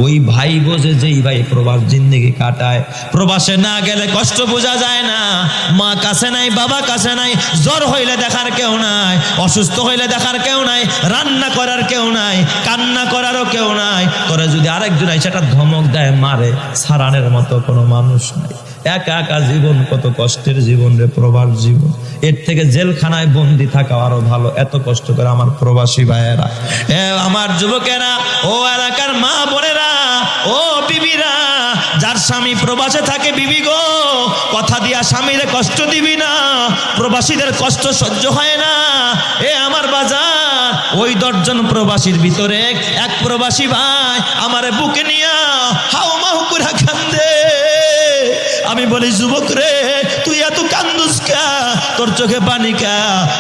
ওই ভাই বোঝে যেই ভাই প্রবাস জিন্দেগি কাটায়। প্রবাসে না গেলে কষ্ট বোঝা যায় না। মা কাছে নাই, বাবা কাছে নাই, জ্বর হইলে দেখার কেউ নাই, অসুস্থ হইলে দেখার কেউ নাই, রান্না করার কেউ নাই, কান্না করারও কেউ নাই। তোরা যদি আরেকজন সেটা ধমক দেয়, মারে, সারানের মতো কোনো মানুষ নাই। একা একা জীবন, কত কষ্টের জীবন রে প্রবাস জীবন। এর থেকে জেলখানায় বন্দি থাকা আরো ভালো। এত কষ্ট করে আমার প্রবাসী ভাইয়েরা, আমার যুবকেরা, ও এলাকার মা বোনেরা, ও বিবিরা, যার স্বামী প্রবাসে থাকে, বিবি গো, কথা দিয়া স্বামীরে কষ্ট দিবি না। প্রবাসীদের কষ্ট সহ্য হয় না। আমার বাজার, ওই 10 জন প্রবাসীর ভিতরে এক প্রবাসী ভাই আমারে বুকে নিয়া হাউ মাউ করে কান্দে। আমি বলি, যুবক রে, তুই এত কান্দুস কা? তোর চোখে পানি কা?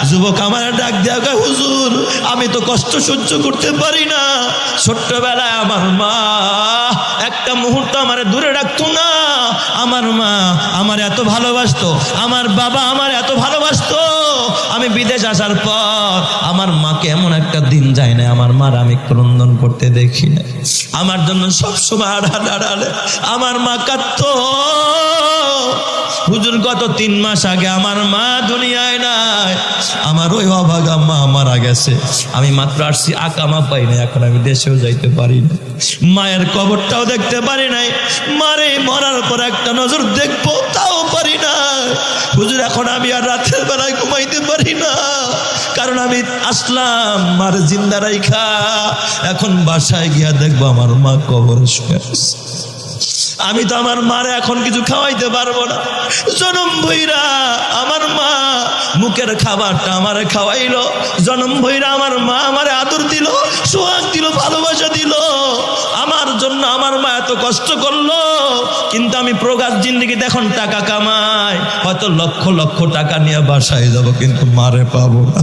যুবক আমার ডাক দেয়া, হুজুর, আমি তো কষ্ট সহ্য করতে পারি না। ছোট্টবেলায় আমার মা একটা মুহূর্ত আমার দূরে রাখতো না। আমার মা আমার এত ভালোবাসতো, আমার বাবা আমার এত ভালোবাসতো। আমি বিদেশ আসার পর আমার মাকে এমন একটা দিন যায় না আমার মার আমি ক্রন্দন করতে দেখি না। আমার জন্য সবসময় আড়ালে আমার মা কাঁদতো। হুজুর, গত 3 মাস আগে আমার মা দুনিয়ায় নাই। আমার ওই অভাগা মা মারা গেছে। আমি মাত্র আসছি, আকামা পাই না, এখন আমি দেশেও যাইতে পারি না, মায়ের কবরটাও দেখতে পারি নাই। মারে মরার পর একটা নজর দেখবো তাও পারি না। হুজুর, এখন আমি আর রাতের বেলায় ঘুমাইতে পারি না, কারণ আমি আসলাম মার জিন্দা রাইখা, এখন বাসায় গিয়া দেখবো আমার মা কবরে শুয়ে আছে। আমি তো আমার মারে এখন কিছু খাওয়াইতে পারবো না। জনম ভইরা আমার মা মুখের খাবারটা আমারে খাওয়াইলো। জনম ভইরা আমার মা আমারে আদর দিল, সোহাগ দিল, ভালোবাসা দিল। আমার জন্য আমার মা এত কষ্ট করলো। কিন্তু আমি প্রবাস জিন্দেগিতে এখন টাকা কামাই, হয়তো লক্ষ লক্ষ টাকা নিয়ে বাসায় যাব, কিন্তু মারে পাবো না।